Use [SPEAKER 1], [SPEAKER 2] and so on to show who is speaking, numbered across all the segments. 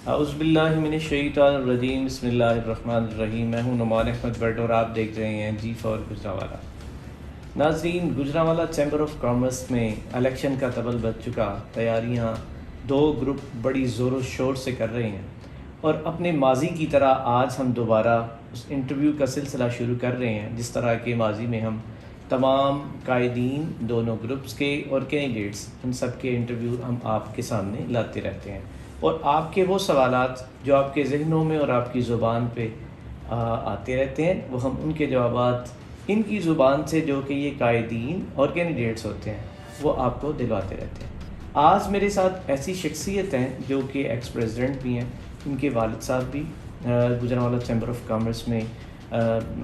[SPEAKER 1] اعوذ باللہ من الشیطان الرجیم، بسم اللہ الرحمن الرحیم۔ میں ہوں نعمان احمد بٹ اور آپ دیکھ رہے ہیں جی فور گجرانوالہ۔ ناظرین، گجرانوالہ چیمبر آف کامرس میں الیکشن کا طبل بج چکا۔ تیاریاں دو گروپ بڑی زور و شور سے کر رہے ہیں، اور اپنے ماضی کی طرح آج ہم دوبارہ اس انٹرویو کا سلسلہ شروع کر رہے ہیں، جس طرح کے ماضی میں ہم تمام قائدین دونوں گروپس کے اور کینڈیڈیٹس ان سب کے انٹرویو ہم آپ کے سامنے لاتے رہتے ہیں، اور آپ کے وہ سوالات جو آپ کے ذہنوں میں اور آپ کی زبان پہ آتے رہتے ہیں، وہ ہم ان کے جوابات ان کی زبان سے، جو کہ یہ قائدین اور کینڈیڈیٹس ہوتے ہیں، وہ آپ کو دلواتے رہتے ہیں۔ آج میرے ساتھ ایسی شخصیت ہیں جو کہ ایکس پریزیڈنٹ بھی ہیں، ان کے والد صاحب بھی گجرانوالہ چیمبر آف کامرس میں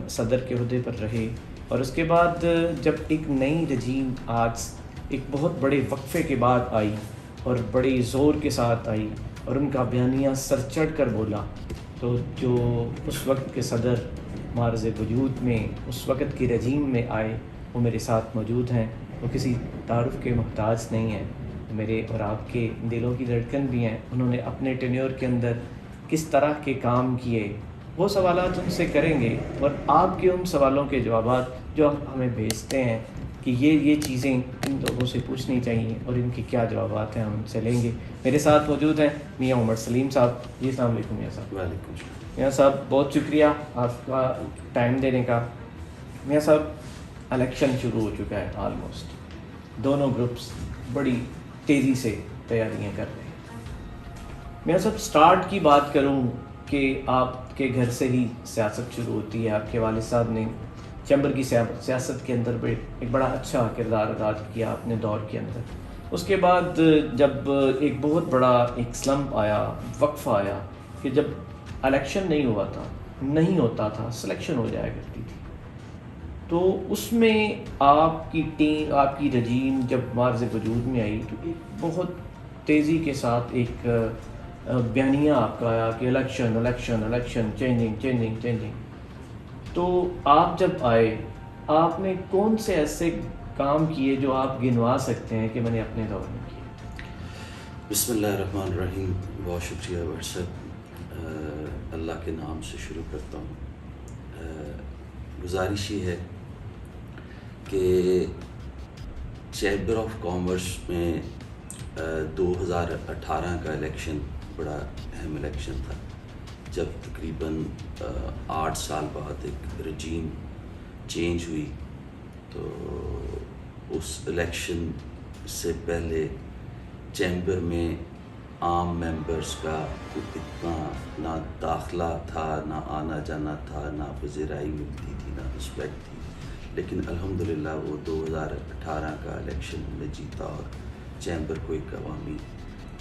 [SPEAKER 1] صدر کے عہدے پر رہے، اور اس کے بعد جب ایک نئی رجیم آج ایک بہت بڑے وقفے کے بعد آئی اور بڑے زور کے ساتھ آئی، اور ان کا بیانیہ سر چڑھ کر بولا، تو جو اس وقت کے صدر معرض وجود میں اس وقت کی رجیم میں آئے، وہ میرے ساتھ موجود ہیں۔ وہ کسی تعارف کے محتاج نہیں ہیں، میرے اور آپ کے دلوں کی دھڑکن بھی ہیں۔ انہوں نے اپنے ٹینیور کے اندر کس طرح کے کام کیے، وہ سوالات ان سے کریں گے، اور آپ کے ان سوالوں کے جوابات جو آپ ہمیں بھیجتے ہیں کہ یہ چیزیں ان لوگوں سے پوچھنی چاہیے، اور ان کے کیا جوابات ہیں، ہم ان سے لیں گے۔ میرے ساتھ موجود ہیں میاں عمر سلیم صاحب۔ جی السلام علیکم میاں صاحب۔
[SPEAKER 2] وعلیکم السلام۔
[SPEAKER 1] میاں صاحب بہت شکریہ آپ کا ٹائم دینے کا۔ میاں صاحب الیکشن شروع ہو چکا ہے، آلموسٹ دونوں گروپس بڑی تیزی سے تیاریاں کر رہے ہیں۔ میاں صاحب سٹارٹ کی بات کروں کہ آپ کے گھر سے ہی سیاست شروع ہوتی ہے، آپ کے والد صاحب نے چیمبر کی سیاست کے اندر ایک بڑا اچھا کردار ادا کیا اپنے دور کے اندر۔ اس کے بعد جب ایک بہت بڑا ایک سلمپ آیا، وقفہ آیا، کہ جب الیکشن نہیں ہوتا تھا، سلیکشن ہو جایا کرتی تھی، تو اس میں آپ کی ٹیم، آپ کی رجیم جب معرض وجود میں آئی، تو ایک بہت تیزی کے ساتھ ایک بیانیہ آپ کا آیا کہ الیکشن چینجنگ۔ تو آپ جب آئے، آپ نے کون سے ایسے کام کیے جو آپ گنوا سکتے ہیں کہ میں نے اپنے دور میں کیے؟
[SPEAKER 2] بسم اللہ الرحمن الرحیم۔ بہت شکریہ ورثت، اللہ کے نام سے شروع کرتا ہوں۔ گزارش یہ ہے کہ چیمبر آف کامرس میں 2018 کا الیکشن بڑا اہم الیکشن تھا، جب تقریباً 8 سال بعد ایک رجیم چینج ہوئی۔ تو اس الیکشن سے پہلے چیمبر میں عام ممبرس کا اتنا نہ داخلہ تھا، نہ آنا جانا تھا، نہ پذیرائی ملتی تھی، نہ رسپیکٹ تھی، لیکن الحمدللہ وہ 2018 کا الیکشن ہم نے جیتا اور چیمبر کو ایک عوامی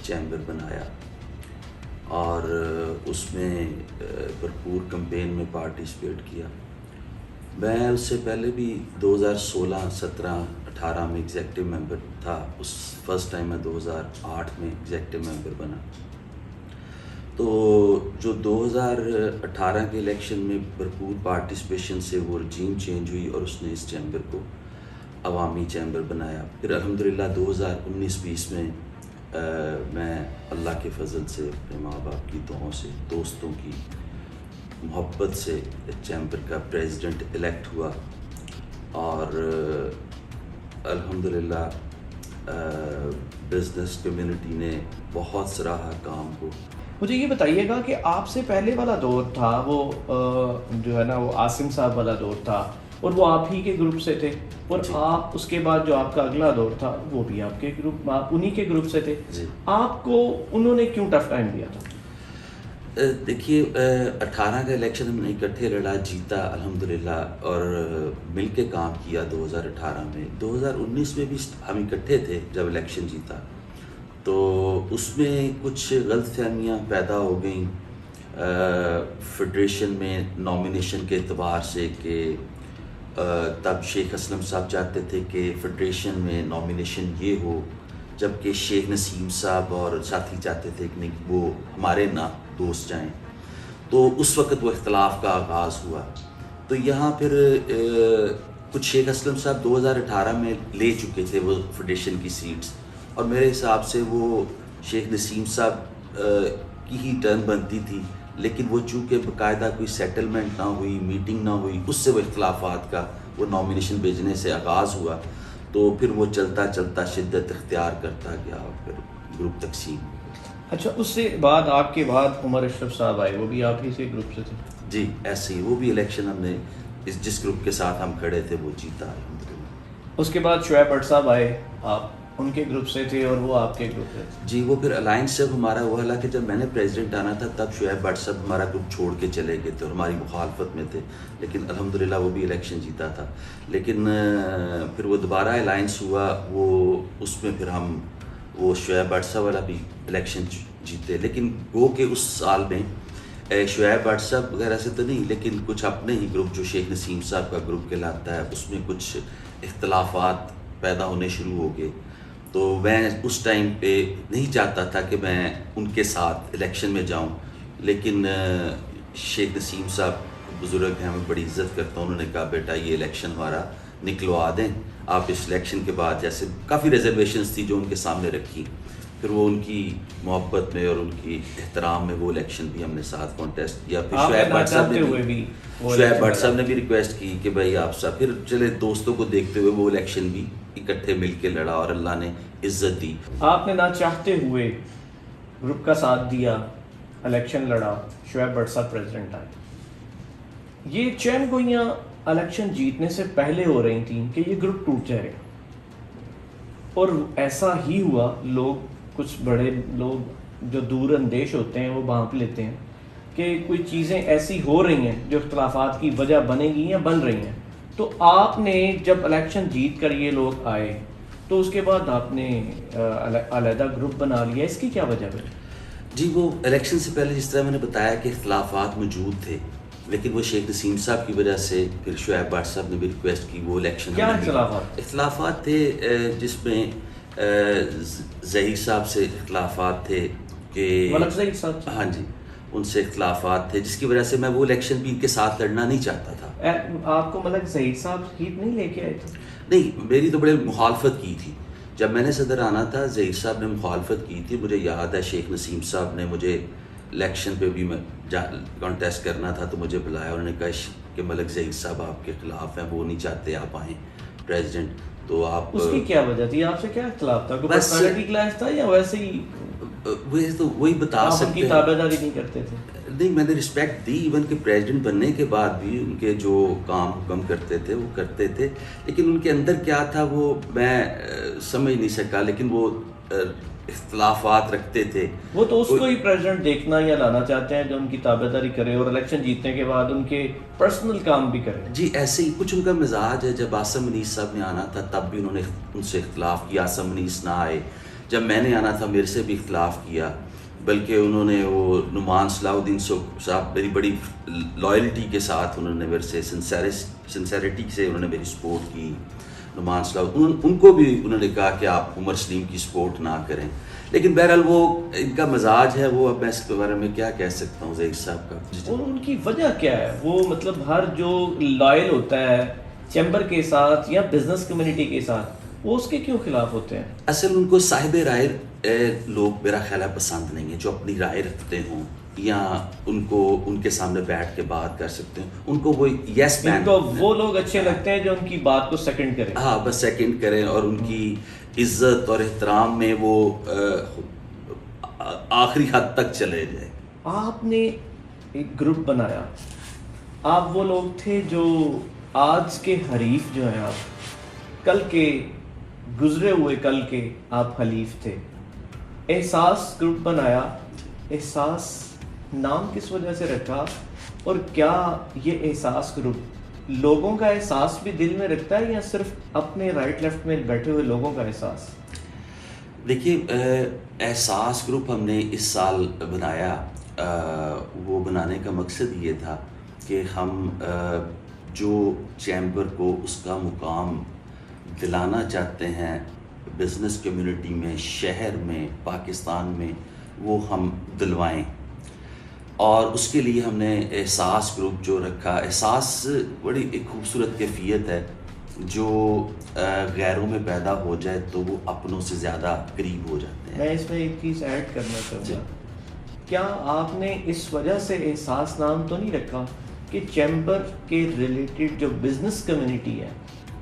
[SPEAKER 2] چیمبر بنایا، اور اس میں بھرپور کمپین میں پارٹیسپیٹ کیا۔ میں اس سے پہلے بھی 2016، 17، 18 میں ایگزیکٹو ممبر تھا۔ اس فرسٹ ٹائم میں 2008 میں ایگزیکٹو ممبر بنا۔ تو جو 2018 کے الیکشن میں بھرپور پارٹیسپیشن سے وہ رجیم چینج ہوئی، اور اس نے اس چیمبر کو عوامی چیمبر بنایا۔ پھر الحمدللہ 2019-20 میں میں اللہ کے فضل سے، اپنے ماں باپ کی دعاؤں سے، دوستوں کی محبت سے چیمبر کا پریزیڈنٹ الیکٹ ہوا، اور الحمدللہ بزنس کمیونٹی نے بہت سراہا کام کو۔
[SPEAKER 1] مجھے یہ بتائیے گا کہ آپ سے پہلے والا دور تھا، وہ جو ہے نا وہ عاصم صاحب والا دور تھا، اور وہ آپ ہی کے گروپ سے تھے، اور آپ اس کے بعد جو آپ کا اگلا دور تھا وہ بھی آپ کے گروپ، آپ انہی کے گروپ سے تھے۔ آپ کو انہوں نے کیوں ٹف ٹائم دیا تھا؟
[SPEAKER 2] دیکھیے، 18 کا الیکشن ہم نے اکٹھے لڑا، جیتا الحمدللہ، اور مل کے کام کیا 2018 میں۔ 2019 میں بھی ہم اکٹھے تھے جب الیکشن جیتا، تو اس میں کچھ غلط فہمیاں پیدا ہو گئیں فیڈریشن میں نامینیشن کے اعتبار سے، کہ تب شیخ اسلم صاحب چاہتے تھے کہ فیڈریشن میں نامینیشن یہ ہو، جبکہ شیخ نسیم صاحب اور ساتھی چاہتے تھے کہ نہیں، وہ ہمارے نہ دوست جائیں۔ تو اس وقت وہ اختلاف کا آغاز ہوا۔ تو یہاں پھر کچھ شیخ اسلم صاحب 2018 میں لے چکے تھے وہ فیڈریشن کی سیٹس، اور میرے حساب سے وہ شیخ نسیم صاحب کی ہی ٹرن بنتی تھی، لیکن وہ چونکہ باقاعدہ کوئی سیٹلمنٹ نہ ہوئی، میٹنگ نہ ہوئی، اس سے وہ اختلافات کا وہ نامینیشن بھیجنے سے آغاز ہوا، تو پھر وہ چلتا چلتا شدت اختیار کرتا گیا اور پھر گروپ تقسیم.
[SPEAKER 1] اچھا، اس سے بعد آپ کے بعد عمر اشرف صاحب آئے، وہ بھی آپ ہی سے گروپ سے تھے؟
[SPEAKER 2] جی ایسے ہی، وہ بھی الیکشن ہم نے جس گروپ کے ساتھ ہم کھڑے تھے وہ جیتا الحمدللہ.
[SPEAKER 1] اس کے بعد شعیب بٹ صاحب آئے، آپ ان کے گروپ سے تھے اور وہ آپ کے گروپ سے تھے؟
[SPEAKER 2] جی وہ پھر الائنس جب ہمارا ہوا، حالانکہ جب میں نے پریزیڈنٹ آنا تھا تب شعیب بٹ صاحب ہمارا گروپ چھوڑ کے چلے گئے تھے اور ہماری مخالفت میں تھے، لیکن الحمدللہ وہ بھی الیکشن جیتا تھا. لیکن پھر وہ دوبارہ الائنس ہوا، وہ اس میں پھر ہم وہ شعیب بٹ صاحب والا بھی الیکشن جیتے. لیکن گو کہ اس سال میں شعیب بٹ صاحب وغیرہ سے تو نہیں، لیکن کچھ اپنے ہی گروپ جو شیخ نسیم صاحب کا گروپ کہلاتا ہے، اس میں کچھ اختلافات پیدا ہونے شروع ہو گئے. تو میں اس ٹائم پہ نہیں چاہتا تھا کہ میں ان کے ساتھ الیکشن میں جاؤں، لیکن شیخ نسیم صاحب بزرگ ہیں، میں بڑی عزت کرتا ہوں، انہوں نے کہا بیٹا یہ الیکشن ہمارا نکلوا دیں آپ اس الیکشن کے بعد. جیسے کافی ریزرویشنز تھی جو ان کے سامنے رکھی، پھر وہ ان کی محبت میں اور ان کی احترام میں وہ الیکشن بھی ہم نے ساتھ کانٹیسٹ کیا. پھر شعیب بٹ صاحب نے بھی ریکویسٹ کی کہ بھائی آپ سب، پھر چلے دوستوں کو دیکھتے ہوئے وہ الیکشن بھی اکٹھے مل کے لڑا اور اللہ نے عزت دی.
[SPEAKER 1] آپ نے نہ چاہتے ہوئے گروپ کا ساتھ دیا، الیکشن لڑا، شعیب بٹ صاحب پریزیڈنٹ آئے. یہ چین گوئیاں الیکشن جیتنے سے پہلے ہو رہی تھیں کہ یہ گروپ ٹوٹ جائے گا، اور ایسا ہی ہوا. لوگ، کچھ بڑے لوگ جو دور اندیش ہوتے ہیں وہ بھانپ لیتے ہیں کہ کوئی چیزیں ایسی ہو رہی ہیں جو اختلافات کی وجہ بنے گی یا بن رہی ہیں. تو آپ نے جب الیکشن جیت کر یہ لوگ آئے تو اس کے بعد آپ نے علیحدہ گروپ بنا لیا، اس کی کیا وجہ ہے؟
[SPEAKER 2] جی وہ الیکشن سے پہلے جس طرح میں نے بتایا کہ اختلافات موجود تھے، لیکن وہ شیخ نسیم صاحب کی وجہ سے پھر شعیب بٹ صاحب نے بھی ریکویسٹ کی وہ الیکشن.
[SPEAKER 1] کیا اختلافات
[SPEAKER 2] تھے؟ جس میں ظہیر صاحب سے اختلافات تھے کہ
[SPEAKER 1] ملک ظہیر صاحب،
[SPEAKER 2] ہاں جی ان سے اختلافات تھے، جس کی وجہ سے میں وہ الیکشن بھی ان کے ساتھ لڑنا نہیں چاہتا تھا.
[SPEAKER 1] آپ کو ملک ظہیر صاحب ہیٹ نہیں لے کے آئے تھے؟
[SPEAKER 2] نہیں، میری تو بڑے مخالفت کی تھی. جب میں نے صدر آنا تھا ظہیر صاحب نے مخالفت کی تھی. مجھے یاد ہے شیخ نسیم صاحب نے مجھے الیکشن پہ بھی میں کانٹیسٹ کرنا تھا تو مجھے بلایا، انہوں نے کہا کہ ملک ظہیر صاحب آپ کے خلاف ہیں، وہ نہیں چاہتے آپ آئیں پریزیڈنٹ. تو آپ
[SPEAKER 1] اس کی کیا وجہ تھی؟ آپ سے کیا اختلاف تھا؟ کوئی پرسنالٹی کلیش تھا یا ویسے ہی
[SPEAKER 2] وہی بتا سکتے
[SPEAKER 1] ہیں؟ تابع داری نہیں کرتے تھے؟
[SPEAKER 2] نہیں، میں نے رسپیکٹ دی، ایون کہ پریزیڈنٹ بننے کے بعد بھی ان کے جو کام حکم کرتے تھے وہ کرتے تھے، لیکن ان کے اندر کیا تھا وہ میں سمجھ نہیں سکا. لیکن وہ اختلافات رکھتے تھے.
[SPEAKER 1] وہ تو اس کو ہی پریزیڈنٹ دیکھنا یا لانا چاہتے ہیں جو ان کی تابع داری کرے اور الیکشن جیتنے کے بعد ان کے پرسنل کام بھی کرے.
[SPEAKER 2] جی ایسے ہی کچھ ان کا مزاج ہے. جب آصم منیس صاحب نے آنا تھا تب بھی انہوں نے ان سے اختلاف کیا، آصم منیس نہ آئے. جب میں نے آنا تھا میرے سے بھی اختلاف کیا، بلکہ انہوں نے وہ نعمان صلاح الدین صاحب میری بڑی لائلٹی کے ساتھ انہوں نے میرے سے سنسیریٹی سے انہوں نے میری سپورٹ کی. نعمان صلاح ان کو بھی انہوں نے کہا کہ آپ عمر سلیم کی سپورٹ نہ کریں. لیکن بہرحال وہ ان کا مزاج ہے، وہ اب میں اس کے بارے میں کیا کہہ سکتا ہوں ظہیر صاحب کا.
[SPEAKER 1] اور ان کی وجہ کیا ہے؟ وہ مطلب ہر جو لائل ہوتا ہے چیمبر کے ساتھ یا بزنس کمیونٹی کے ساتھ، وہ اس کے کیوں خلاف ہوتے ہیں؟
[SPEAKER 2] اصل ان کو صاحب رائے لوگ میرا خیال ہے پسند نہیں ہے، جو اپنی رائے رکھتے ہوں یا ان کو ان کے سامنے بیٹھ کے بات کر سکتے ہیں. ان کو وہ یس مین،
[SPEAKER 1] وہ لوگ اچھے لگتے ہیں جو ان کی بات کو سیکنڈ کریں.
[SPEAKER 2] ہاں بس سیکنڈ کریں اور ان کی عزت اور احترام میں وہ آخری حد تک چلے جائیں.
[SPEAKER 1] آپ نے ایک گروپ بنایا، آپ وہ لوگ تھے جو آج کے حریف جو ہیں، آپ کل کے گزرے ہوئے کل کے آپ حلیف تھے. احساس گروپ بنایا، احساس نام کس وجہ سے رکھا؟ اور کیا یہ احساس گروپ لوگوں کا احساس بھی دل میں رکھتا ہے یا صرف اپنے رائٹ لیفٹ میں بیٹھے ہوئے لوگوں کا احساس؟
[SPEAKER 2] دیکھیے احساس گروپ ہم نے اس سال بنایا، وہ بنانے کا مقصد یہ تھا کہ ہم جو چیمبر کو اس کا مقام دلانا چاہتے ہیں بزنس کمیونٹی میں، شہر میں، پاکستان میں، وہ ہم دلوائیں. اور اس کے لیے ہم نے احساس گروپ جو رکھا. احساس بڑی ایک خوبصورت کیفیت ہے جو غیروں میں پیدا ہو جائے تو وہ اپنوں سے زیادہ قریب ہو جاتے ہیں.
[SPEAKER 1] میں اس میں ایک چیز ایڈ کرنا چاہوں گا کیا آپ نے اس وجہ سے احساس نام تو نہیں رکھا کہ چیمبر کے ریلیٹڈ جو بزنس کمیونٹی ہے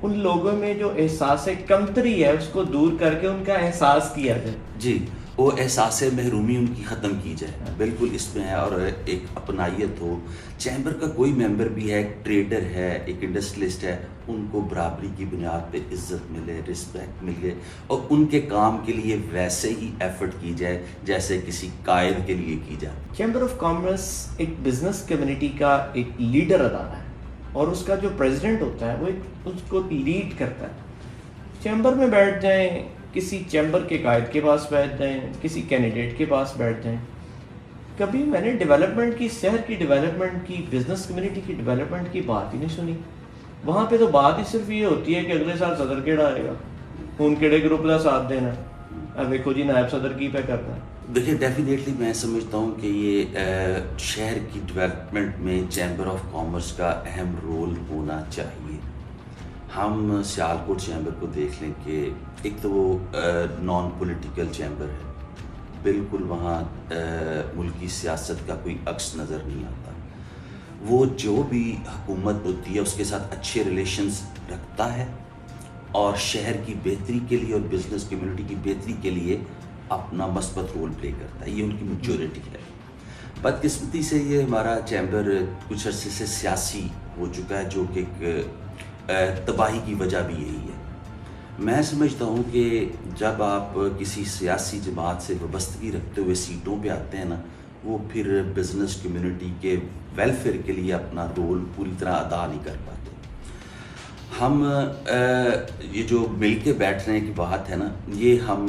[SPEAKER 1] ان لوگوں میں جو احساس کمتری ہے اس کو دور کر کے ان کا احساس کیا جائے؟
[SPEAKER 2] جی، وہ احساس محرومی ان کی ختم کی جائے، بالکل اس میں ہے، اور ایک اپنائیت ہو. چیمبر کا کوئی ممبر بھی ہے، ایک ٹریڈر ہے، ایک انڈسٹریلسٹ ہے، ان کو برابری کی بنیاد پہ عزت ملے، رسپیکٹ ملے، اور ان کے کام کے لیے ویسے ہی ایفرٹ کی جائے جیسے کسی قائد کے لیے کی جائے.
[SPEAKER 1] چیمبر آف کامرس ایک بزنس کمیونٹی کا ایک لیڈر ادارہ ہے اور اس کا جو پریزیڈنٹ ہوتا ہے وہ اس کو لیڈ کرتا ہے. چیمبر میں بیٹھ جائیں، کسی چیمبر کے قائد کے پاس بیٹھ جائیں، کسی کینڈیڈیٹ کے پاس بیٹھ جائیں، کبھی میں نے ڈیولپمنٹ کی، شہر کی ڈیولپمنٹ کی، بزنس کمیونٹی کی ڈیولپمنٹ کی بات ہی نہیں سنی. وہاں پہ تو بات ہی صرف یہ ہوتی ہے کہ اگلے سال صدر کیڑا آئے گا، خون کیڑے گروپ کا ساتھ دینا، اب دیکھو جی نائب صدر کی پہ کرنا ہے.
[SPEAKER 2] دیکھیں ڈیفینیٹلی میں سمجھتا ہوں کہ یہ شہر کی ڈیولپمنٹ میں چیمبر آف کامرس کا اہم رول ہونا چاہیے. ہم سیالکوٹ چیمبر کو دیکھ لیں کہ ایک تو وہ نان پولیٹیکل چیمبر ہے، بالکل وہاں ملکی سیاست کا کوئی عکس نظر نہیں آتا. وہ جو بھی حکومت ہوتی ہے اس کے ساتھ اچھے ریلیشنز رکھتا ہے اور شہر کی بہتری کے لیے اور بزنس کمیونٹی کی بہتری کے لیے اپنا مثبت رول پلے کرتا ہے. یہ ان کی میجورٹی ہے. بدقسمتی سے یہ ہمارا چیمبر کچھ عرصے سے سیاسی ہو چکا ہے، جو کہ ایک تباہی کی وجہ بھی یہی ہے. میں سمجھتا ہوں کہ جب آپ کسی سیاسی جماعت سے وابستگی رکھتے ہوئے سیٹوں پہ آتے ہیں نا، وہ پھر بزنس کمیونٹی کے ویلفیئر کے لیے اپنا رول پوری طرح ادا نہیں کر پاتے. ہم یہ جو مل کے بیٹھنے کی بات ہے نا، یہ ہم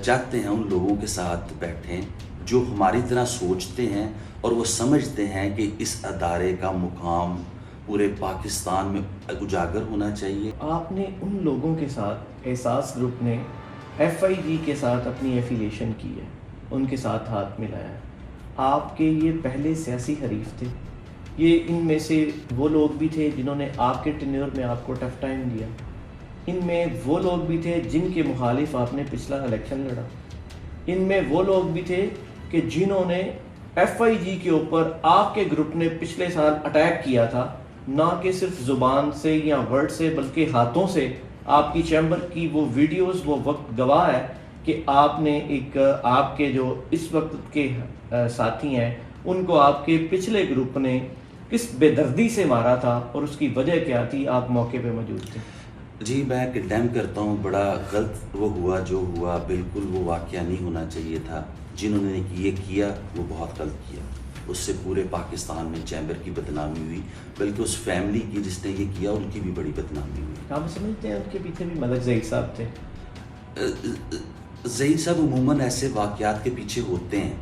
[SPEAKER 2] چاہتے ہیں ان لوگوں کے ساتھ بیٹھیں جو ہماری طرح سوچتے ہیں اور وہ سمجھتے ہیں کہ اس ادارے کا مقام پورے پاکستان میں اجاگر ہونا چاہیے.
[SPEAKER 1] آپ نے ان لوگوں کے ساتھ، احساس گروپ نے FIG کے ساتھ اپنی ایفیلیشن کی ہے، ان کے ساتھ ہاتھ ملایا ہے. آپ کے یہ پہلے سیاسی حریف تھے، یہ ان میں سے وہ لوگ بھی تھے جنہوں نے آپ کے ٹینیور میں آپ کو ٹف ٹائم دیا، ان میں وہ لوگ بھی تھے جن کے مخالف آپ نے پچھلا الیکشن لڑا، ان میں وہ لوگ بھی تھے کہ جنہوں نے FIG کے اوپر آپ کے گروپ نے پچھلے سال اٹیک کیا تھا، نہ کہ صرف زبان سے یا ورڈ سے بلکہ ہاتھوں سے. آپ کی چیمبر کی وہ ویڈیوز وہ وقت گواہ ہے کہ آپ نے ایک آپ کے جو اس وقت کے ساتھی ہیں ان کو آپ کے پچھلے گروپ نے کس بے دردی سے مارا تھا اور اس کی وجہ کیا تھی. آپ موقع پہ موجود تھے.
[SPEAKER 2] جی میں کنڈیم کرتا ہوں، بڑا غلط وہ ہوا جو ہوا، بالکل وہ واقعہ نہیں ہونا چاہیے تھا. جنہوں نے یہ کیا وہ بہت غلط کیا. اس سے پورے پاکستان میں چیمبر کی بدنامی ہوئی، بلکہ اس فیملی کی جس نے یہ کیا ان کی بھی بڑی بدنامی ہوئی.
[SPEAKER 1] آپ سمجھتے ہیں ان کے پیچھے بھی ملک ظہیر صاحب تھے؟
[SPEAKER 2] ظہیر صاحب عموماً ایسے واقعات کے پیچھے ہوتے ہیں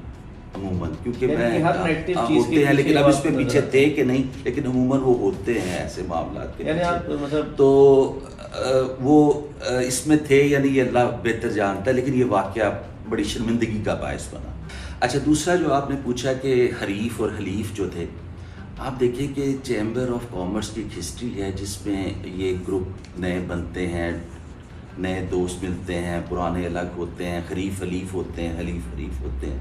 [SPEAKER 2] عموماً، کیونکہ
[SPEAKER 1] یعنی ہر نیگیٹو چیز
[SPEAKER 2] ہوتے ہیں، لیکن اب اس پہ
[SPEAKER 1] نظر
[SPEAKER 2] پیچھے تھے کہ نہیں، لیکن عموماً وہ ہوتے ہیں ایسے معاملات کے
[SPEAKER 1] یعنی آپ
[SPEAKER 2] پیچھے.
[SPEAKER 1] مطلب
[SPEAKER 2] تو وہ اس میں تھے یا نہیں یہ اللہ بہتر جانتا ہے، لیکن یہ واقعہ بڑی شرمندگی کا باعث بنا. اچھا دوسرا جو آپ نے پوچھا کہ حریف اور حلیف جو تھے، آپ دیکھیں کہ چیمبر آف کامرس کی ایک ہسٹری ہے جس میں یہ گروپ نئے بنتے ہیں، نئے دوست ملتے ہیں، پرانے الگ ہوتے ہیں، حریف حلیف ہوتے ہیں، حلیف حریف ہوتے ہیں.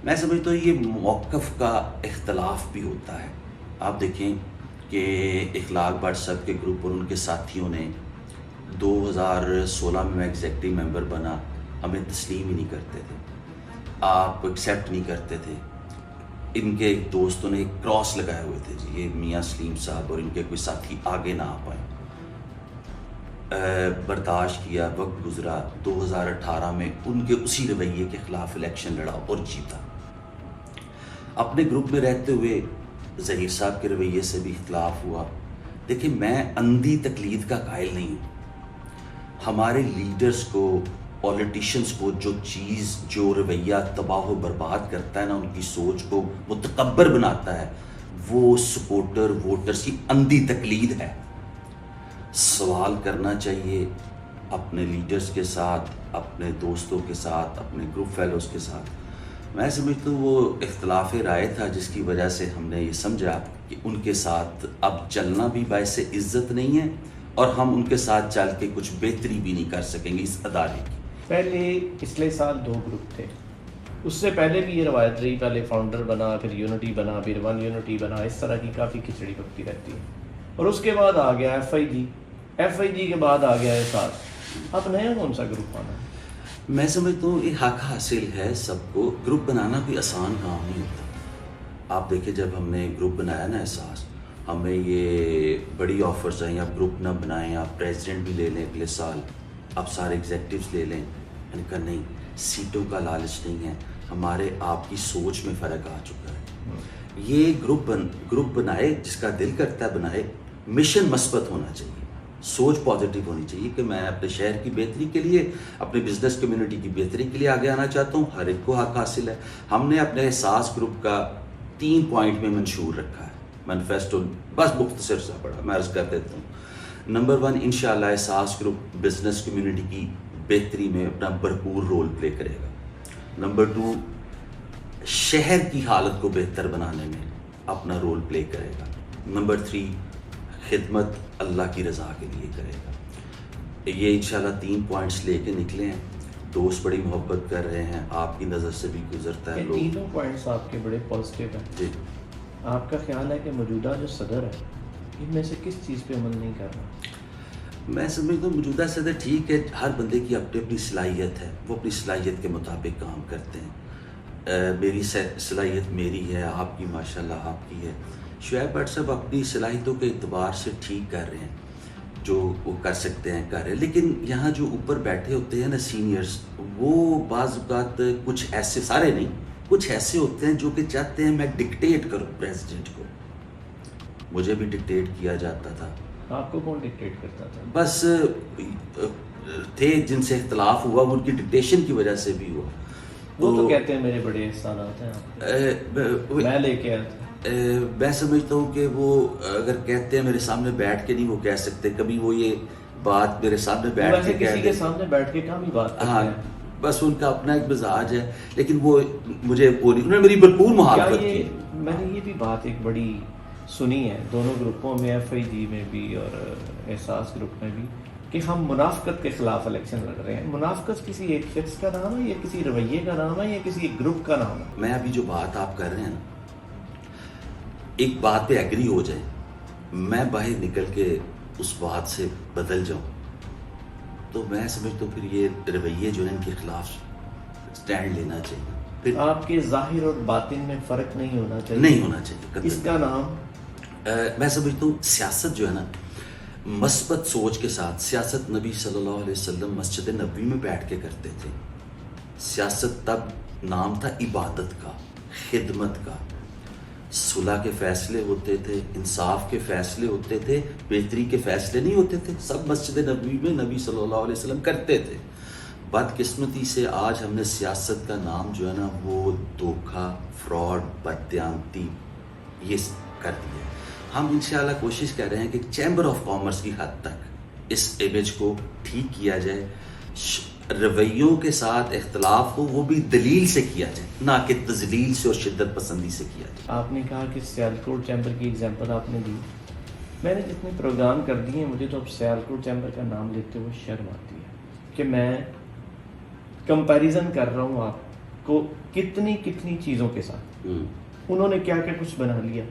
[SPEAKER 2] میں سمجھتا ہوں یہ موقف کا اختلاف بھی ہوتا ہے. آپ دیکھیں کہ اخلاق بٹ صاحب کے گروپ اور ان کے ساتھیوں نے 2016 میں ایگزیکٹو ممبر بنا، ہمیں تسلیم ہی نہیں کرتے تھے، آپ ایکسیپٹ نہیں کرتے تھے. ان کے ایک دوستوں نے ایک کراس لگائے ہوئے تھے جی، یہ میاں سلیم صاحب اور ان کے کوئی ساتھی آگے نہ آ پائے. برداشت کیا، وقت گزرا، 2018 میں ان کے اسی رویے کے خلاف الیکشن لڑا اور جیتا. اپنے گروپ میں رہتے ہوئے ظہیر صاحب کے رویے سے بھی اختلاف ہوا. دیکھیں میں اندھی تقلید کا قائل نہیں ہوں. ہمارے لیڈرز کو، پولیٹیشنز کو جو چیز، جو رویہ تباہ و برباد کرتا ہے نا، ان کی سوچ کو متکبر بناتا ہے، وہ سپورٹر ووٹرز کی اندھی تقلید ہے. سوال کرنا چاہیے اپنے لیڈرز کے ساتھ، اپنے دوستوں کے ساتھ، اپنے گروپ فیلوز کے ساتھ. میں سمجھتا ہوں وہ اختلاف رائے تھا جس کی وجہ سے ہم نے یہ سمجھا کہ ان کے ساتھ اب چلنا بھی باعث عزت نہیں ہے اور ہم ان کے ساتھ چل کے کچھ بہتری بھی نہیں کر سکیں گے اس ادارے کی.
[SPEAKER 1] پہلے پچھلے سال 2 گروپ تھے، اس سے پہلے بھی یہ روایت رہی، پہلے فاؤنڈر بنا، پھر یونٹی بنا، پھر ون یونٹی بنا، اس طرح کی کافی کھچڑی پکتی رہتی ہے. اور اس کے بعد آ گیا ایف آئی جی کے بعد آ گیا احساس. اب نیا کون سا گروپ آنا ہے؟
[SPEAKER 2] میں سمجھتا ہوں یہ حق حاصل ہے سب کو. گروپ بنانا کوئی آسان کام نہیں ہوتا. آپ دیکھیں جب ہم نے گروپ بنایا نا احساس، ہمیں یہ بڑی آفرز آئیں آپ گروپ نہ بنائیں، آپ پریزیڈنٹ بھی لے لیں اگلے سال، آپ سارے ایگزیکٹوز لے لیں. میں نے کہا نہیں، سیٹوں کا لالچ نہیں ہے، ہمارے آپ کی سوچ میں فرق آ چکا ہے. یہ گروپ بنائے، جس کا دل کرتا ہے بنائے. مشن مثبت ہونا چاہیے، سوچ پازیٹیو ہونی چاہیے کہ میں اپنے شہر کی بہتری کے لیے، اپنے بزنس کمیونٹی کی بہتری کے لیے آگے آنا چاہتا ہوں. ہر ایک کو حق حاصل ہے. ہم نے اپنے احساس گروپ کا 3 پوائنٹ میں منشور رکھا ہے، مینیفیسٹو بس مختصر سا پڑا میں عرض کر دیتا ہوں. نمبر 1، انشاءاللہ احساس گروپ بزنس کمیونٹی کی بہتری میں اپنا بھرپور رول پلے کرے گا. نمبر 2، شہر کی حالت کو بہتر بنانے میں اپنا رول پلے کرے گا. نمبر 3، خدمت اللہ کی رضا کے لیے کرے گا. یہ انشاءاللہ 3 پوائنٹس لے کے نکلے ہیں. دوست بڑی محبت کر رہے ہیں، آپ کی نظر سے بھی گزرتا ہے.
[SPEAKER 1] یہ تینوں پوائنٹس آپ کے بڑے پازیٹیو ہیں.
[SPEAKER 2] جی،
[SPEAKER 1] آپ کا خیال ہے کہ موجودہ جو صدر ہے ان میں سے کس چیز پہ عمل نہیں کر رہا؟
[SPEAKER 2] میں سمجھتا ہوں موجودہ صدر ٹھیک ہے، ہر بندے کی اپنی اپنی صلاحیت ہے، وہ اپنی صلاحیت کے مطابق کام کرتے ہیں. میری صلاحیت میری ہے، آپ کی ماشاءاللہ آپ کی ہے. شعیب بٹ صاحب اپنی صلاحیتوں کے اعتبار سے ٹھیک کر رہے ہیں، جو وہ کر سکتے ہیں کر رہے ہیں. لیکن یہاں جو اوپر بیٹھے ہوتے ہیں نا سینئرز، وہ بعض اوقات کچھ ایسے، سارے نہیں، کچھ ایسے ہوتے ہیں جو کہ چاہتے ہیں میں ڈکٹیٹ کروں پریزیڈنٹ کو. مجھے بھی ڈکٹیٹ کیا جاتا تھا.
[SPEAKER 1] آپ کو کون ڈکٹیٹ کرتا تھا؟
[SPEAKER 2] بس تھے جن سے اختلاف ہوا، وہ ان کی ڈکٹیشن کی وجہ سے بھی ہوا.
[SPEAKER 1] وہ تو کہتے ہیں میرے بڑے احسانات ہیں آپ کے، میں لے کے آیا تھا.
[SPEAKER 2] میں سمجھتا ہوں کہ وہ اگر کہتے ہیں میرے سامنے بیٹھ کے نہیں وہ کہہ سکتے. کبھی وہ یہ بات میرے سامنے بیٹھ کے
[SPEAKER 1] کسی کے سامنے بیٹھ کے کام ہی بات کرتے ہیں.
[SPEAKER 2] بس ان کا اپنا ایک مزاج ہے. لیکن وہ مجھے پوری، انہوں نے میری بھرپور مخالفت کی.
[SPEAKER 1] میں نے یہ بھی بات ایک بڑی سنی ہے دونوں گروپوں میں، ایف آئی جی میں بھی اور احساس گروپ میں بھی، کہ ہم منافقت کے خلاف الیکشن لڑ رہے ہیں. منافقت کسی ایک شخص کا نام ہے یا کسی رویے کا نام ہے یا کسی ایک گروپ کا نام ہے؟
[SPEAKER 2] میں ابھی جو بات آپ کر رہے ہیں نا، ایک بات پہ ایگری ہو جائیں، میں باہر نکل کے اس بات سے بدل جاؤں، تو میں سمجھتا ہوں پھر یہ رویے جو ہیں ان کے خلاف سٹینڈ لینا چاہیے. پھر
[SPEAKER 1] آپ کے ظاہر اور باطن میں فرق نہیں ہونا چاہیے.
[SPEAKER 2] نہیں ہونا چاہیے.
[SPEAKER 1] اس کا نام
[SPEAKER 2] میں سمجھتا ہوں سیاست جو ہے نا، مثبت سوچ کے ساتھ سیاست. نبی صلی اللہ علیہ وسلم مسجد نبوی میں بیٹھ کے کرتے تھے. سیاست تب نام تھا عبادت کا، خدمت کا. صلح کے فیصلے ہوتے تھے، انصاف کے فیصلے ہوتے تھے، بہتری کے فیصلے نہیں ہوتے تھے. سب مسجد نبوی میں نبی صلی اللہ علیہ وسلم کرتے تھے. بدقسمتی سے آج ہم نے سیاست کا نام جو ہے نا وہ دھوکہ، فراڈ، بددیانتی یہ کر دیا. ہم انشاءاللہ کوشش کر رہے ہیں کہ چیمبر آف کامرس کی حد تک اس امیج کو ٹھیک کیا جائے. رویوں کے ساتھ اختلاف ہو وہ بھی دلیل سے کیا جائے، نہ کہ تذلیل سے اور شدت پسندی سے کیا جائے.
[SPEAKER 1] آپ نے کہا کہ سیالکوٹ چیمبر کی ایگزامپل آپ نے دی. میں نے جتنے پروگرام کر دیے ہیں، مجھے تو اب سیالکوٹ چیمبر کا نام لیتے ہوئے شرم آتی ہے کہ میں کمپیریزن کر رہا ہوں آپ کو کتنی چیزوں کے ساتھ. انہوں نے کیا کچھ بنا لیا،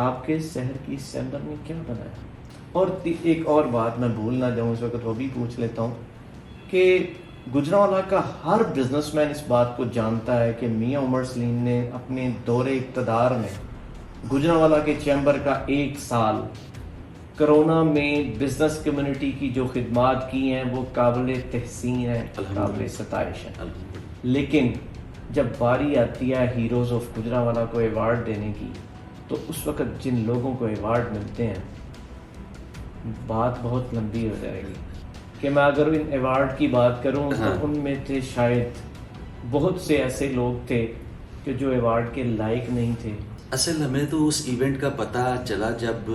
[SPEAKER 1] آپ کے شہر کی اس چیمبر نے کیا بنایا. اور ایک اور بات میں بھول نہ جاؤں، اس وقت وہ بھی پوچھ لیتا ہوں کہ گجرانوالہ کا ہر بزنس مین اس بات کو جانتا ہے کہ میاں عمر سلیم نے اپنے دور اقتدار میں گجرانوالہ کے چیمبر کا 1 سال کرونا میں بزنس کمیونٹی کی جو خدمات کی ہیں وہ قابل تحسین ہے، قابل ستائش ہے. لیکن جب باری آتی ہے ہیروز آف گجرانوالہ کو ایوارڈ دینے کی، تو اس وقت جن لوگوں کو ایوارڈ ملتے ہیں بات بہت لمبی ہو جائے گی. کہ میں اگر ان ایوارڈ کی بات کروں تو ان میں تھے شاید بہت سے ایسے لوگ تھے کہ جو ایوارڈ کے لائق نہیں تھے.
[SPEAKER 2] اصل ہمیں تو اس ایونٹ کا پتہ چلا جب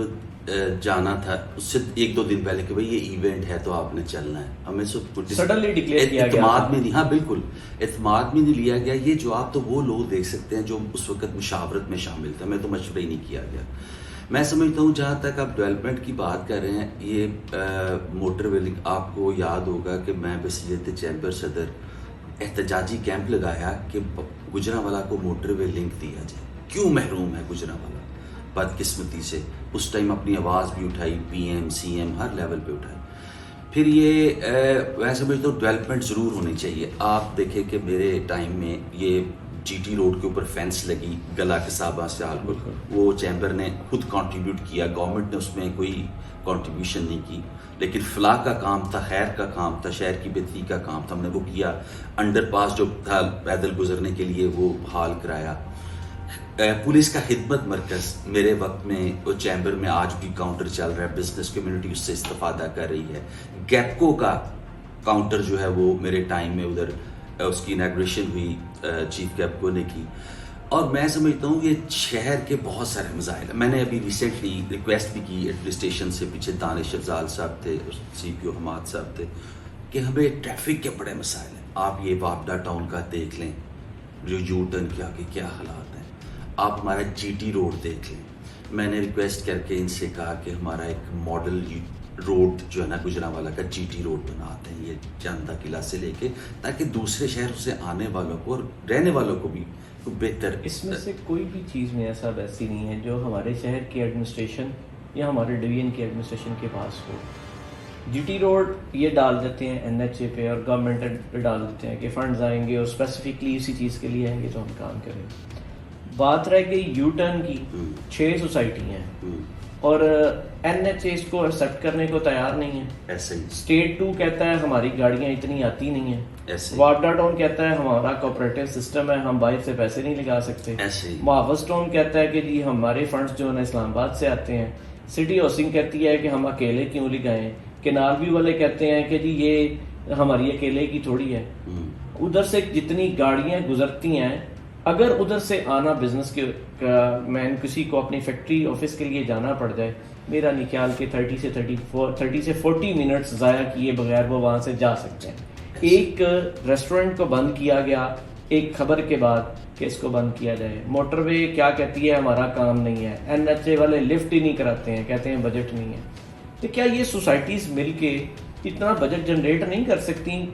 [SPEAKER 2] جانا تھا، اس سے 1-2 دن پہلے کہ بھئی یہ ایونٹ ہے تو آپ نے چلنا ہے. ہمیں سب
[SPEAKER 1] سڈنلی ڈکلیئر کیا گیا،
[SPEAKER 2] اعتماد میں نہیں. ہاں بالکل اعتماد میں نہیں لیا گیا. یہ جواب تو وہ لوگ دیکھ سکتے ہیں جو اس وقت مشاورت میں شامل تھے. ہمیں تو مشورہ ہی نہیں کیا گیا. میں سمجھتا ہوں جہاں تک آپ ڈیولپمنٹ کی بات کر رہے ہیں، یہ موٹر ویلنگ، آپ کو یاد ہوگا کہ میں بصیرت چیمبر صدر احتجاجی کیمپ لگایا کہ گجرانوالہ کو موٹر وے لنک دیا جائے. کیوں محروم ہے گجرانوالہ؟ بدقسمتی سے اس ٹائم اپنی آواز بھی اٹھائی, پی ایم سی ایم ہر لیول پہ اٹھائی. پھر یہ میں سمجھتا ہوں ڈیولپمنٹ ضرور ہونی چاہیے. آپ دیکھیں کہ میرے ٹائم میں یہ جی ٹی روڈ کے اوپر فینس لگی گلا کسابہ سے حال, وہ چیمبر نے خود کنٹریبیوٹ کیا, گورنمنٹ نے اس میں کوئی کنٹریبیوشن نہیں کی, لیکن فلاح کا کام تھا, خیر کا کام تھا, شہر کی بہتری کا کام تھا, ہم نے وہ کیا. انڈر پاس جو تھا پیدل گزرنے کے لیے وہ بحال کرایا. پولیس کا خدمت مرکز میرے وقت میں وہ چیمبر میں آج بھی کاؤنٹر چل رہا ہے, بزنس کمیونٹی اس سے استفادہ کر رہی ہے. گیپکو کا کاؤنٹر جو ہے وہ میرے ٹائم میں ادھر اس کی اناگریشن ہوئی, چیف گیپکو نے کی. اور میں سمجھتا ہوں یہ شہر کے بہت سارے مسائل ہیں. میں نے ابھی ریسنٹلی ریکویسٹ بھی کی ایڈمنسٹریشن سے, پیچھے دانش افضال صاحب تھے, سی پی او حماد صاحب تھے, کہ ہمیں ٹریفک کے بڑے مسائل ہیں. آپ یہ وابڈا ٹاؤن کا دیکھ لیں, جو یو ٹرن کے آگے کیا حالات ہیں. آپ ہمارا جی ٹی روڈ دیکھ لیں. میں نے ریکویسٹ کر کے ان سے کہا کہ ہمارا ایک ماڈل روڈ جو ہے نا گجرانوالہ کا جی ٹی روڈ بناتے ہیں, یہ جانتا قلعہ سے لے کے, تاکہ دوسرے شہروں سے آنے والوں کو اور رہنے والوں کو بھی بہتر.
[SPEAKER 1] اس میں سے کوئی بھی چیز میرا صاحب ایسی نہیں ہے جو ہمارے شہر کی ایڈمنسٹریشن یا ہمارے ڈویژن کی ایڈمنسٹریشن کے پاس ہو. جی ٹی روڈ یہ ڈال دیتے ہیں این ایچ اے پہ, اور گورنمنٹ ڈال دیتے ہیں کہ فنڈز آئیں گے اور اسپیسیفکلی اسی چیز کے لیے آئیں گے تو ہم کام کریں. بات رہ گئی یو ٹرن کی, 6 سوسائٹی ہیں اور این ایچ اے اس کو ایکسیپٹ کرنے کو تیار نہیں ہے.
[SPEAKER 2] ایسے ہی
[SPEAKER 1] اسٹیٹ 2 کہتا ہے ہماری گاڑیاں اتنی آتی نہیں ہیں.
[SPEAKER 2] ایسے
[SPEAKER 1] وابڈا ٹاؤن کہتا ہے ہمارا کوآپریٹو سسٹم ہے, ہم باہر سے پیسے نہیں لگا سکتے.
[SPEAKER 2] ایسے
[SPEAKER 1] محافظ ٹاؤن کہتا ہے کہ جی ہمارے فنڈز جو ہیں اسلام آباد سے آتے ہیں. سٹی ہاؤسنگ کہتی ہے کہ ہم اکیلے کیوں لگائیں. کنال ویو والے کہتے ہیں کہ جی یہ ہماری اکیلے کی تھوڑی ہے. ادھر سے جتنی گاڑیاں گزرتی ہیں, اگر ادھر سے آنا بزنس کے میں کسی کو اپنی فیکٹری آفس کے لیے جانا پڑ جائے, میرا نہیں خیال کہ 30 سے 40 منٹس ضائع کیے بغیر وہ وہاں سے جا سکتے ہیں. ایک ریسٹورنٹ کو بند کیا گیا ایک خبر کے بعد کہ اس کو بند کیا جائے. موٹر وے کیا کہتی ہے ہمارا کام نہیں ہے. این ایچ اے والے لفٹ ہی نہیں کراتے ہیں, کہتے ہیں بجٹ نہیں ہے. تو کیا یہ سوسائٹیز مل کے اتنا بجٹ جنریٹ نہیں کر سکتی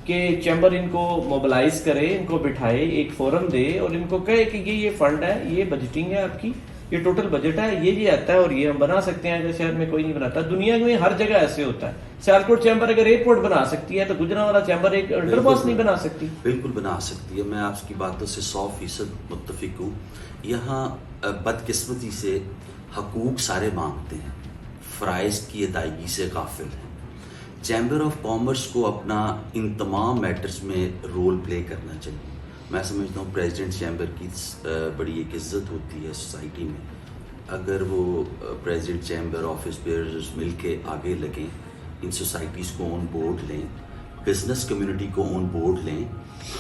[SPEAKER 1] کہ چیمبر ان کو موبلائز کرے, ان کو بٹھائے, ایک فورم دے اور ان کو کہے کہ یہ فنڈ ہے, یہ بجٹنگ ہے آپ کی, یہ ٹوٹل بجٹ ہے, یہ آتا ہے اور یہ ہم بنا سکتے ہیں. اگر شہر میں کوئی نہیں بناتا, دنیا میں ہر جگہ ایسے ہوتا ہے. سیالکوٹ چیمبر اگر ایئرپورٹ بنا سکتی ہے تو گجرانوالہ چیمبر ایک انڈر پاس نہیں بنا سکتی.
[SPEAKER 2] بالکل بنا سکتی ہے. میں آپ کی باتوں سے 100% متفق ہوں. یہاں بدقسمتی سے حقوق سارے مانگتے ہیں, فرائض کی ادائیگی سے غافل ہیں. چیمبر آف کامرس کو اپنا ان تمام میٹرز میں رول پلے کرنا چاہیے. میں سمجھتا ہوں پریزیڈنٹ چیمبر کی بڑی ایک عزت ہوتی ہے سوسائٹی میں. اگر وہ پریزیڈنٹ چیمبر آفس بیئرز مل کے آگے لگیں, ان سوسائٹیز کو آن بورڈ لیں, بزنس کمیونٹی کو آن بورڈ لیں,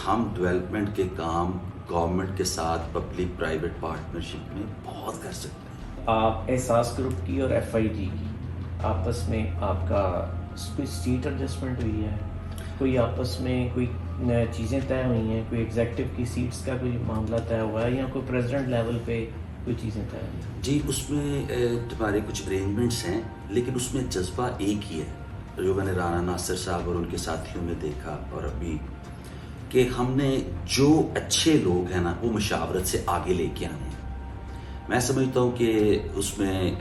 [SPEAKER 2] ہم ڈیولپمنٹ کے کام گورنمنٹ کے ساتھ پبلک پرائیویٹ پارٹنرشپ میں بہت کر سکتے ہیں.
[SPEAKER 1] آپ احساس گروپ کی اور ایف آئی جی کی آپس میں آپ کا کوئی سیٹ ایڈجسٹمنٹ ہوئی ہے, کوئی آپس میں کوئی چیزیں طے ہوئی ہیں, کوئی ایگزیکٹو کی سیٹس کا کوئی معاملہ طے ہوا ہے, یا کوئی پریزیڈنٹ لیول پہ کوئی چیزیں طے ہوئی ہیں؟
[SPEAKER 2] جی اس میں ہمارے کچھ ارینجمنٹس ہیں, لیکن اس میں جذبہ ایک ہی ہے جو میں نے رانا ناصر صاحب اور ان کے ساتھیوں میں دیکھا, اور ابھی کہ ہم نے جو اچھے لوگ ہیں نا وہ مشاورت سے آگے لے کے آنے ہیں. میں سمجھتا ہوں کہ اس میں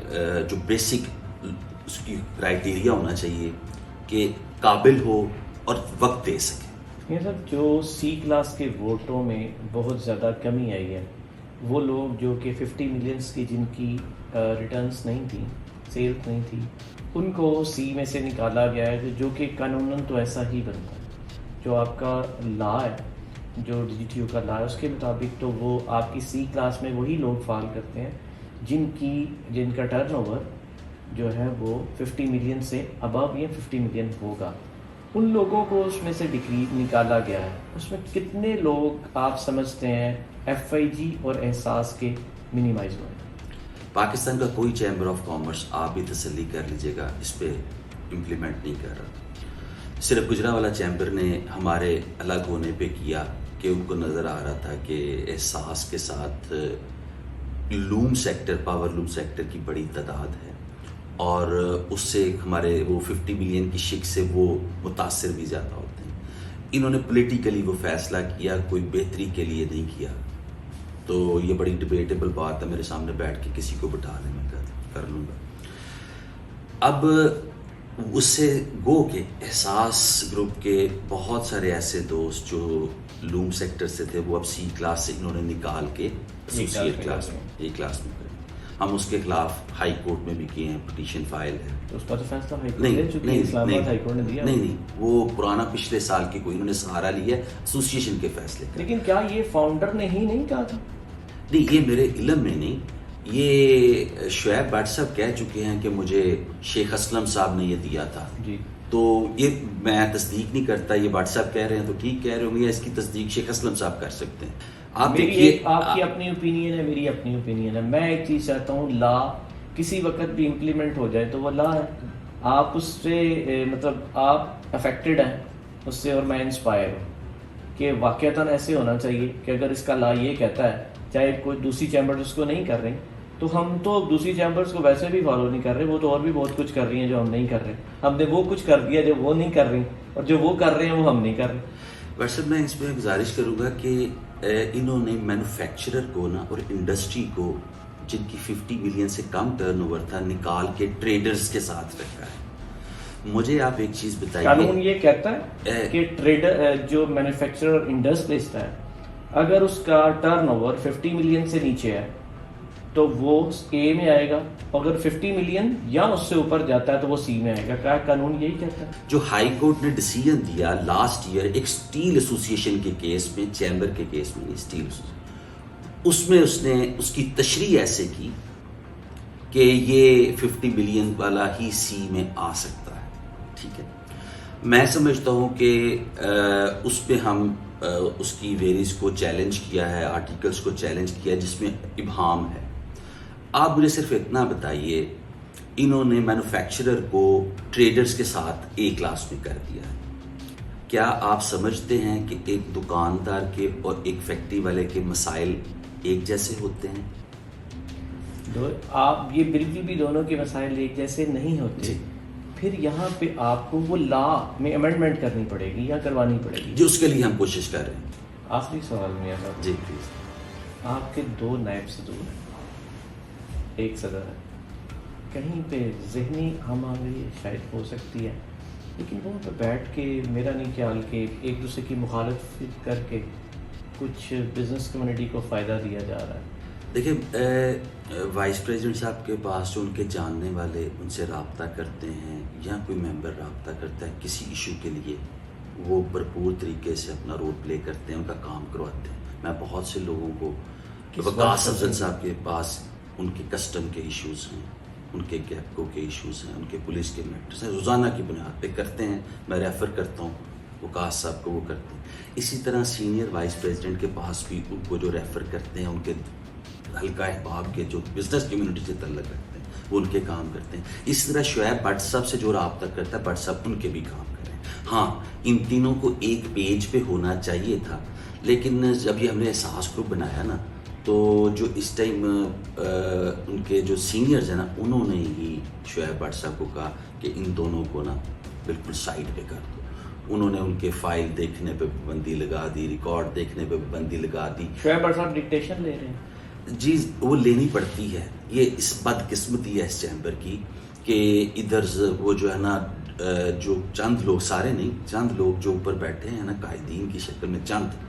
[SPEAKER 2] جو بیسک اس کی کرائٹیریا ہونا چاہیے کہ قابل ہو اور وقت دے سکے.
[SPEAKER 1] یہ سب جو سی کلاس کے ووٹوں میں بہت زیادہ کمی آئی ہے, وہ لوگ جو کہ 50 ملینس کی جن کی ریٹرنز نہیں تھیں, سیلز نہیں تھی, ان کو سی میں سے نکالا گیا ہے, جو کہ قانوناً تو ایسا ہی بنتا ہے. جو آپ کا لا ہے, جو ڈی جی ٹی یو کا لا ہے, اس کے مطابق تو وہ آپ کی سی کلاس میں وہی لوگ فال کرتے ہیں جن کا ٹرن اوور جو ہے وہ 50 ملین سے ابو یا 50 ملین ہوگا. ان لوگوں کو اس میں سے ڈگری نکالا گیا ہے. اس میں کتنے لوگ آپ سمجھتے ہیں ایف آئی جی اور احساس کے منیمائز ہوئے؟
[SPEAKER 2] پاکستان کا کوئی چیمبر آف کامرس آپ بھی تسلی کر لیجیے گا اس پہ امپلیمنٹ نہیں کر رہا. صرف گجرانوالہ چیمبر نے ہمارے الگ ہونے پہ کیا کہ ان کو نظر آ رہا تھا کہ احساس کے ساتھ loom sector, power loom sector کی بڑی تعداد ہے, اور اس سے ہمارے وہ 50 ملین کی شک سے وہ متاثر بھی زیادہ ہوتے ہیں. انہوں نے پولیٹیکلی وہ فیصلہ کیا، کوئی بہتری کے لیے نہیں کیا. تو یہ بڑی ڈبیٹیبل بات ہے، میرے سامنے بیٹھ کے کسی کو بٹھا لیں، میں کر لوں گا. اب اس سے گو کہ احساس گروپ کے بہت سارے ایسے دوست جو لوم سیکٹر سے تھے، وہ اب سی کلاس سے انہوں نے نکال کے ایسوسیٹ کلاس میں اے کلاس میں کریں. ہم اس کے خلاف ہائی کورٹ میں بھی کیے ہیں، پٹیشن فائل ہے.
[SPEAKER 1] تو اس کا تو فیصلہ ہائی کورٹ نے چکی ہے، اسلام آباد ہائی کورٹ نے دیا.
[SPEAKER 2] نہیں، وہ پرانا پچھلے سال کی کوئی انہوں نے سہارا لیا ایسوسیشن کے فیصلے کا.
[SPEAKER 1] لیکن کیا یہ فاؤنڈر نے ہی نہیں کہا تھا؟
[SPEAKER 2] نہیں، یہ میرے علم میں نہیں. یہ شعیب بٹ صاحب کہہ چکے ہیں کہ مجھے شیخ اسلم صاحب نے یہ دیا تھا.
[SPEAKER 1] جی.
[SPEAKER 2] تو یہ میں تصدیق نہیں کرتا، یہ بٹ صاحب کہہ رہے ہیں تو ٹھیک کہہ رہے ہوں گے، اس کی تصدیق شیخ اسلم صاحب کر سکتے ہیں. آپ دیکھیے،
[SPEAKER 1] آپ کی اپنی اوپینین ہے، میری اپنی اوپینین ہے. میں ایک چیز چاہتا ہوں، لا کسی وقت بھی امپلیمنٹ ہو جائے تو وہ لا ہے. آپ اس سے مطلب آپ افیکٹڈ ہیں اس سے، اور میں انسپائر ہوں کہ واقعتاً ایسے ہونا چاہیے کہ اگر اس کا لا یہ کہتا ہے، چاہے کوئی دوسری چیمبر اس کو نہیں کر رہی، تو ہم تو دوسری چیمبرز کو ویسے بھی فالو نہیں کر رہے، وہ تو اور بھی بہت کچھ کر رہی ہیں جو ہم نہیں کر رہے. ہم نے وہ کچھ کر دیا جو وہ نہیں کر رہی، اور جو وہ کر رہے ہیں وہ ہم نہیں کر رہے.
[SPEAKER 2] ویسے میں اس پہ گزارش کروں گا کہ انہوں نے مینوفیکچرر کو نا اور انڈسٹری کو جن کی 50 ملین سے کم ٹرن اوور تھا نکال کے ٹریڈرز کے ساتھ رکھا ہے. مجھے آپ ایک چیز بتائیے،
[SPEAKER 1] قانون یہ کہتا ہے کہ ٹریڈر جو مینوفیکچرر انڈسٹریسٹ ہے، اگر اس کا ٹرن اوور 50 ملین سے نیچے ہے تو وہ اے میں آئے گا، اگر 50 ملین یا اس سے اوپر جاتا ہے تو وہ سی میں آئے گا. کیا قانون یہی کہتا ہے؟ جو
[SPEAKER 2] ہائی کورٹ نے ڈیسیژن دیا لاسٹ ایئر ایک اسٹیل ایسوسیشن کے کیس میں، چیمبر کے کیس میں، اسٹیل اس میں اس نے اس کی تشریح ایسے کی کہ یہ 50 ملین والا ہی سی میں آ سکتا ہے. ٹھیک ہے، میں سمجھتا ہوں کہ اس پہ ہم اس کی ویریز کو چیلنج کیا ہے، آرٹیکلز کو چیلنج کیا ہے جس میں ابہام ہے. آپ مجھے صرف اتنا بتائیے، انہوں نے مینوفیکچرر کو ٹریڈرز کے ساتھ اے کلاس میں کر دیا ہے. کیا آپ سمجھتے ہیں کہ ایک دکاندار کے اور ایک فیکٹری والے کے مسائل ایک جیسے ہوتے ہیں؟
[SPEAKER 1] آپ یہ بالکل بھی دونوں کے مسائل ایک جیسے نہیں ہوتے.
[SPEAKER 2] جی.
[SPEAKER 1] پھر یہاں پہ آپ کو وہ لا میں امینڈمنٹ کرنی پڑے گی یا کروانی پڑے گی.
[SPEAKER 2] جو اس کے لیے ہم کوشش کر رہے ہیں.
[SPEAKER 1] آخری سوال میاں صاحب.
[SPEAKER 2] جی پلیز.
[SPEAKER 1] آپ کے 2 نائب صدور ہیں، ایک صدر ہے. کہیں پہ ذہنی ہم آوری شاید ہو سکتی ہے، لیکن وہ پہ بیٹھ کے میرا نہیں خیال کہ ایک دوسرے کی مخالفت کر کے کچھ بزنس کمیونٹی کو فائدہ دیا جا رہا ہے.
[SPEAKER 2] دیکھیں، وائس پریزیڈنٹ صاحب کے پاس جو ان کے جاننے والے ان سے رابطہ کرتے ہیں یا کوئی ممبر رابطہ کرتا ہے کسی ایشو کے لیے، وہ بھرپور طریقے سے اپنا رول پلے کرتے ہیں، ان کا کام کرواتے ہیں. میں بہت سے لوگوں کو، وقاص افضل صاحب کے پاس ان کے کسٹم کے ایشوز ہیں، ان کے گیپکو کے ایشوز ہیں، ان کے پولیس کے میٹرز ہیں، روزانہ کی بنیاد پہ کرتے ہیں. میں ریفر کرتا ہوں وقاص صاحب کو، وہ کرتے ہیں. اسی طرح سینئر وائس پریزیڈنٹ کے پاس بھی ان کو جو ریفر کرتے ہیں، ان کے حلقہ احباب کے جو بزنس کمیونٹی سے تعلق رکھتے ہیں، وہ ان کے کام کرتے ہیں. اس طرح شعیب بٹ صاحب سے جو رابطہ کرتا ہے، بٹ صاحب ان کے بھی کام کریں. ہاں، ان تینوں کو ایک پیج پہ ہونا چاہیے تھا، لیکن جب یہ ہم نے احساس گروپ بنایا نا، تو جو اس ٹائم ان کے جو سینئرز ہیں نا، انہوں نے ہی شعیب بٹ صاحب کو کہا کہ ان دونوں کو نا بالکل سائڈ پہ کر دو. انہوں نے ان کے فائل دیکھنے پہ پابندی لگا دی، ریکارڈ دیکھنے پہ پابندی لگا دی.
[SPEAKER 1] شعیب بٹ صاحب ڈکٹیشن لے رہے ہیں.
[SPEAKER 2] جی، وہ لینی پڑتی ہے. یہ اس بدقسمتی ہے اس چیمبر کی کہ ادھر وہ جو ہے نا، جو چند لوگ، سارے نہیں، چند لوگ جو اوپر بیٹھے ہیں نا قائدین کی شکل میں، چند،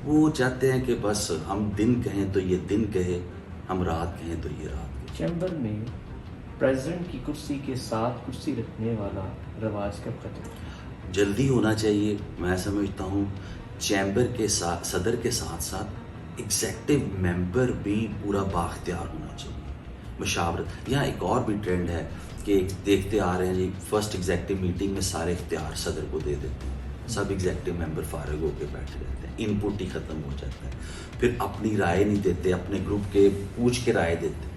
[SPEAKER 2] وہ چاہتے ہیں کہ بس ہم دن کہیں تو یہ دن کہے، ہم رات کہیں تو یہ رات کہے.
[SPEAKER 1] چیمبر میں پریزیڈنٹ کی کرسی کے ساتھ کرسی رکھنے والا رواج کب ختم؟
[SPEAKER 2] جلدی ہونا چاہیے. میں سمجھتا ہوں چیمبر کے ساتھ، صدر کے ساتھ ساتھ ایگزیکٹو ممبر بھی پورا بااختیار ہونا چاہیے. مشاورت. یہاں ایک اور بھی ٹرینڈ ہے کہ دیکھتے آ رہے ہیں جی، فرسٹ ایگزیکٹو میٹنگ میں سارے اختیار صدر کو دے دیتے ہیں، سب ایگزیکٹو ممبر فارغ ہو کے بیٹھے رہتے ہیں، ان پٹ ہی ختم ہو جاتا ہے. پھر اپنی رائے نہیں دیتے، اپنے گروپ کے پوچھ کے رائے دیتے.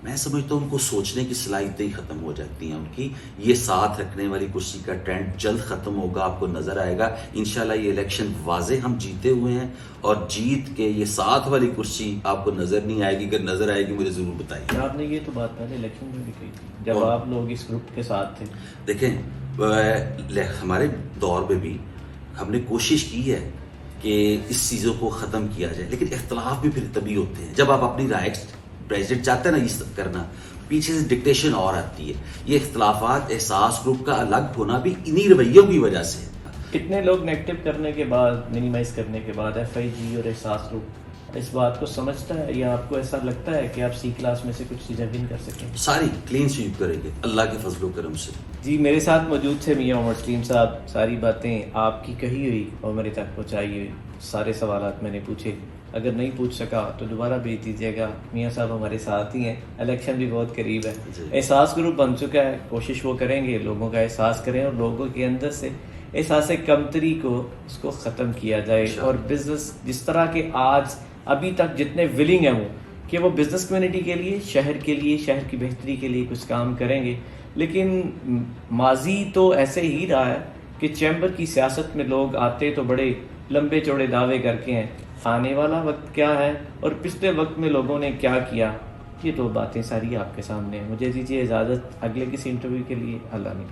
[SPEAKER 2] میں سمجھتا ہوں ان کو سوچنے کی صلاحیتیں ہی ختم ہو جاتی ہیں ان کی. یہ ساتھ رکھنے والی کرسی کا ٹرینڈ جلد ختم ہوگا، آپ کو نظر آئے گا. انشاءاللہ یہ الیکشن واضح ہم جیتے ہوئے ہیں، اور جیت کے یہ ساتھ والی کرسی آپ کو نظر نہیں آئے گی. اگر نظر آئے گی مجھے ضرور بتائیے.
[SPEAKER 1] آپ نے یہ تو بات پہلے الیکشن میں بھی کہی تھی جب آپ لوگ اس گروپ کے ساتھ تھے.
[SPEAKER 2] دیکھیں، ہمارے دور میں بھی ہم نے کوشش کی ہے کہ اس چیزوں کو ختم کیا جائے، لیکن اختلاف بھی پھر تبھی ہوتے ہیں جب آپ اپنی رائے، پریزیڈنٹ چاہتے ہیں نا یہ کرنا، پیچھے سے ڈکٹیشن اور آتی ہے. یہ اختلافات، احساس گروپ کا الگ ہونا بھی انہی رویوں کی وجہ سے.
[SPEAKER 1] کتنے لوگ نیگیٹو کرنے کے بعد، منیمائز کرنے کے بعد ایف آئی جی اور احساس گروپ اس بات کو سمجھتا ہے، یا آپ کو ایسا لگتا ہے کہ آپ سی کلاس میں سے کچھ چیزیں ون کر سکیں؟
[SPEAKER 2] ساری کلین سویپ کریں گے اللہ کے فضل و کرم سے.
[SPEAKER 1] جی میرے ساتھ موجود تھے میاں عمر سلیم صاحب. ساری باتیں آپ کی کہی ہوئی اور میرے تک پہنچائی ہوئی، سارے سوالات میں نے پوچھے. اگر نہیں پوچھ سکا تو دوبارہ بھیج دیجیے گا. میاں صاحب ہمارے ساتھ ہی ہیں، الیکشن بھی بہت قریب ہے.
[SPEAKER 2] جی.
[SPEAKER 1] احساس گروپ بن چکا ہے، کوشش وہ کریں گے لوگوں کا احساس کریں اور لوگوں کے اندر سے احساس کمتری کو اس کو ختم کیا جائے. اور بزنس جس طرح کے آج ابھی تک جتنے ولنگ ہیں وہ کہ وہ بزنس کمیونٹی کے لیے، شہر کے لیے، شہر کی بہتری کے لیے کچھ کام کریں گے. لیکن ماضی تو ایسے ہی رہا ہے کہ چیمبر کی سیاست میں لوگ آتے تو بڑے لمبے چوڑے دعوے کر کے ہیں. آنے والا وقت کیا ہے اور پچھلے وقت میں لوگوں نے کیا کیا، یہ دو باتیں ساری آپ کے سامنے ہیں. مجھے دیجیے اجازت، اگلے کسی انٹرویو کے لیے اللہ نے